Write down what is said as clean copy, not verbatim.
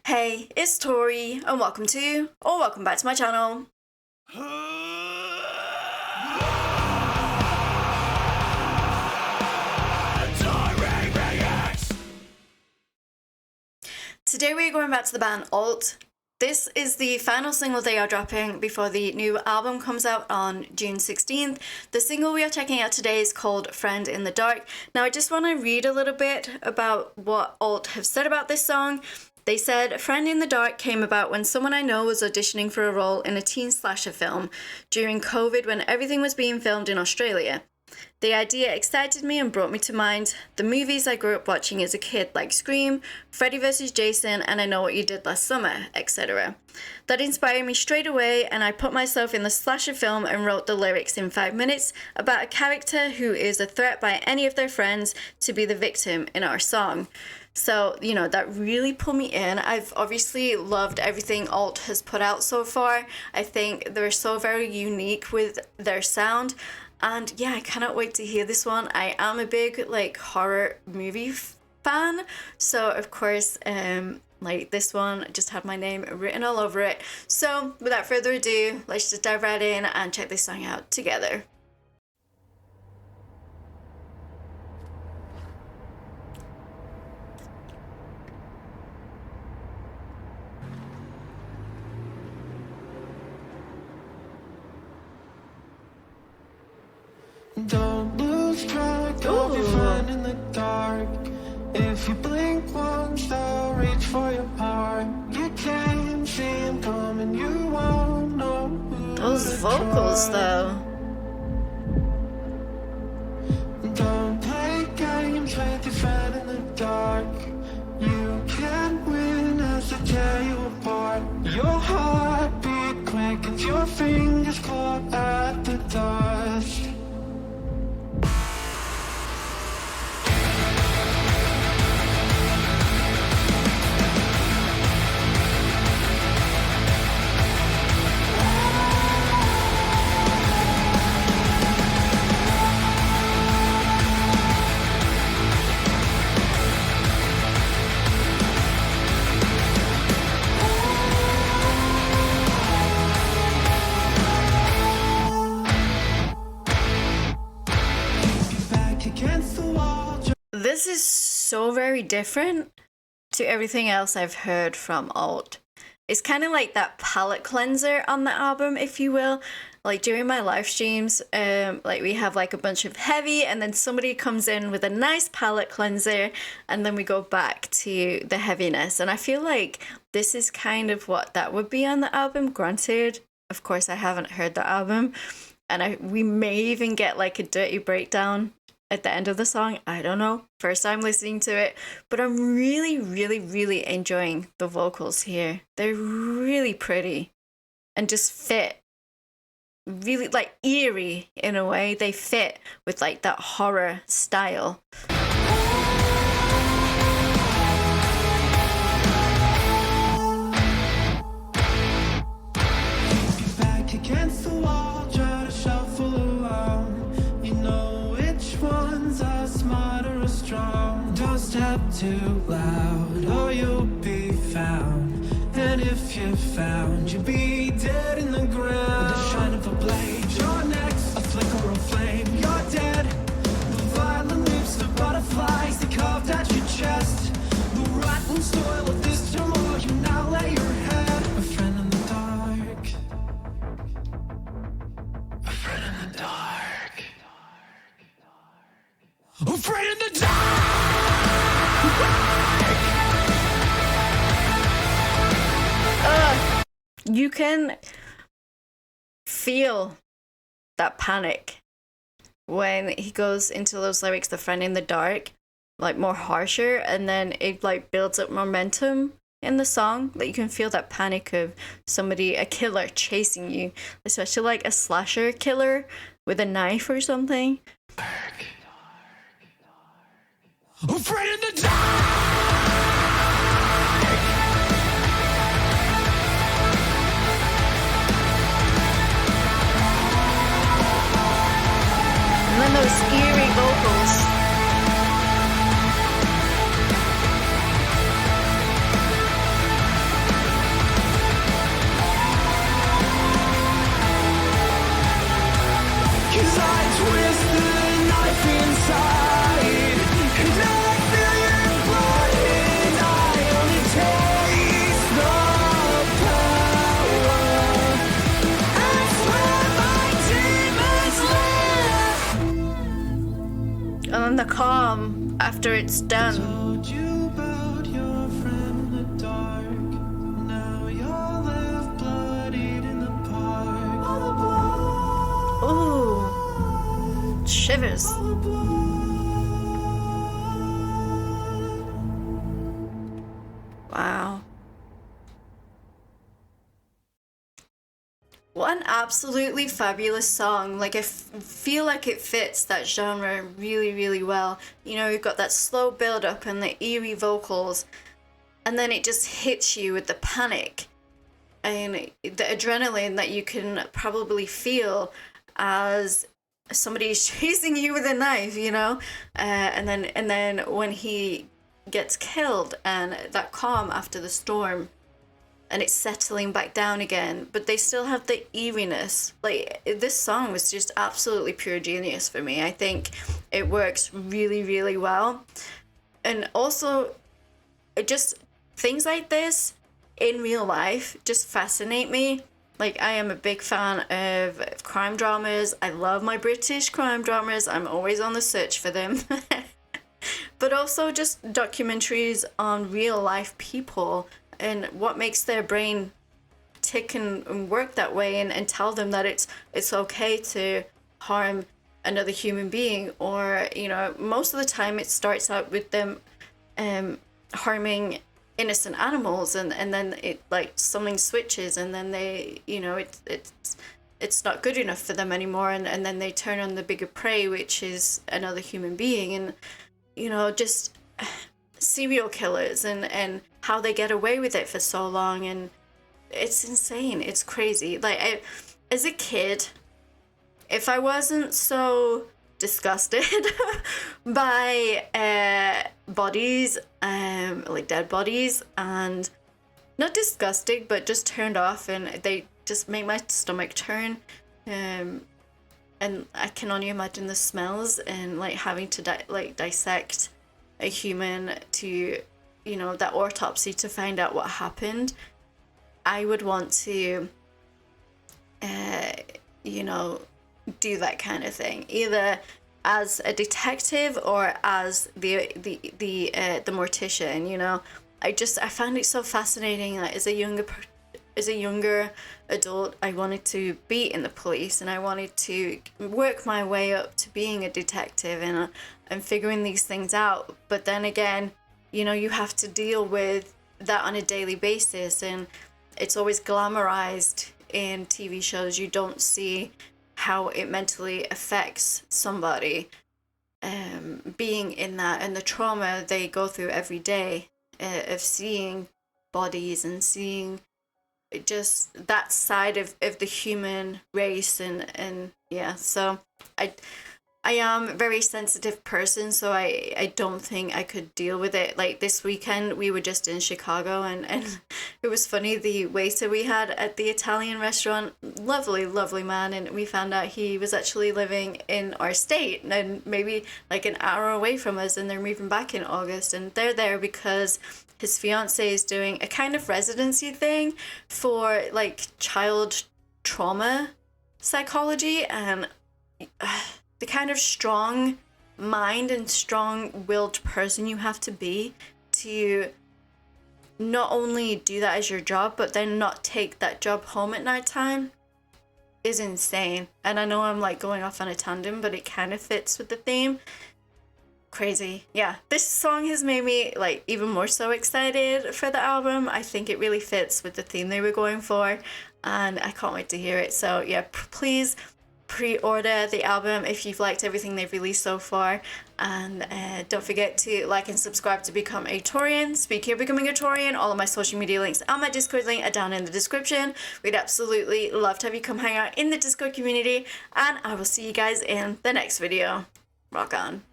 Hey, it's Tauri, and welcome back to my channel. Today we're going back to the band Alt. This is the final single they are dropping before the new album comes out on June 16th. The single we are checking out today is called Friend in the Dark. Now I just want to read a little bit about what Alt have said about this song. They said, Friend in the Dark came about when someone I know was auditioning for a role in a teen slasher film during COVID when everything was being filmed in Australia. The idea excited me and brought me to mind the movies I grew up watching as a kid like Scream, Freddy vs. Jason, and I Know What You Did Last Summer, etc. That inspired me straight away, and I put myself in the slasher film and wrote the lyrics in 5 minutes about a character who is a threat by any of their friends to be the victim in our song. So, that really pulled me in. I've obviously loved everything Alt has put out so far. I think they're so very unique with their sound. And yeah, I cannot wait to hear this one. I am a big horror movie fan. So of course, this one just had my name written all over it. So without further ado, let's just dive right in and check this song out together. Don't lose track of your friend in the dark. If you blink once, they'll reach for your heart. You can't see him coming, you won't know who. Those vocals though. Don't play games with your friend in the dark. You can't win as they tear you apart. Your heartbeat quickens, your fingers claw at the dust. This is so very different to everything else I've heard from Alt. It's kind of like that palette cleanser on the album, if you will. Like during my live streams, we have a bunch of heavy and then somebody comes in with a nice palette cleanser and then we go back to the heaviness. And I feel like this is kind of what that would be on the album. Granted, of course, I haven't heard the album, and we may even get a dirty breakdown at the end of the song. I don't know, first time listening to it, but I'm really, really, really enjoying the vocals here. They're really pretty and just fit really eerie in a way. They fit with that horror style. Back against the wall, try to shuffle along. You know which ones are smart or strong. Don't step too loud or you'll be found. And if you're found, you'll be dead in the ground. With the shine of a blade, your next, a flicker of flame, you're dead. The violent leaps, the butterflies, they carved at your chest. The rotten soil of this turmoil, you now lay your head. A friend in the dark. A friend in the dark. A friend in the dark. You can feel that panic when he goes into those lyrics, the friend in the dark, more harsher, and then it builds up momentum in the song. You can feel that panic of somebody, a killer chasing you, especially a slasher killer with a knife or something. A friend in the dark. And then those eerie vocals. after it's done. Told you about your friend in the dark. Now you're left bloodied in the park. All the blood, Ooh, shivers. all the blood. Wow. What an absolutely fabulous song. Like, I feel like it fits that genre really, really well. You know, you've got that slow build up and the eerie vocals, and then it just hits you with the panic and the adrenaline that you can probably feel as somebody's chasing you with a knife, you know? And then when he gets killed, and that calm after the storm, and it's settling back down again, but they still have the eeriness. Like, this song was just absolutely pure genius for me. I think it works really, really well. And also, it just, things like this in real life just fascinate me. Like, I am a big fan of crime dramas. I love my British crime dramas. I'm always on the search for them. But also just documentaries on real life people and what makes their brain tick and work that way, and tell them that it's okay to harm another human being. Or, you know, most of the time it starts out with them harming innocent animals, and then it, like, something switches, and then they, you know, it's not good enough for them anymore, and then they turn on the bigger prey, which is another human being. And, you know, just serial killers and how they get away with it for so long. And it's insane. It's crazy. Like, as a kid, if I wasn't so disgusted by bodies, like dead bodies, and not disgusted, but just turned off, and they just make my stomach turn, and I can only imagine the smells, and like having to dissect a human to, you know, that autopsy to find out what happened. I would want to you know, do that kind of thing, either as a detective or as the mortician. You know, I found it so fascinating that as a younger adult, I wanted to be in the police, and I wanted to work my way up to being a detective and figuring these things out. But then again, you know, you have to deal with that on a daily basis, and it's always glamorized in TV shows. You don't see how it mentally affects somebody being in that, and the trauma they go through every day of seeing bodies and seeing just that side of the human race. And yeah, so I am a very sensitive person, so I don't think I could deal with it. Like, this weekend, we were just in Chicago, and it was funny, the waiter we had at the Italian restaurant, lovely, lovely man, and we found out he was actually living in our state, and maybe like an hour away from us, and they're moving back in August, and they're there because his fiance is doing a kind of residency thing for, like, child trauma psychology, and the kind of strong mind and strong-willed person you have to be to not only do that as your job, but then not take that job home at night time is insane. And I know I'm like going off on a tangent, but it kind of fits with the theme. Crazy. Yeah, this song has made me like even more so excited for the album. I think it really fits with the theme they were going for, and I can't wait to hear it. So yeah, please pre-order the album if you've liked everything they've released so far, and don't forget to like and subscribe to become a Taurian. Speaking of becoming a Taurian, all of my social media links and my Discord link are down in the description. We'd absolutely love to have you come hang out in the Discord community, and I will see you guys in the next video. Rock on.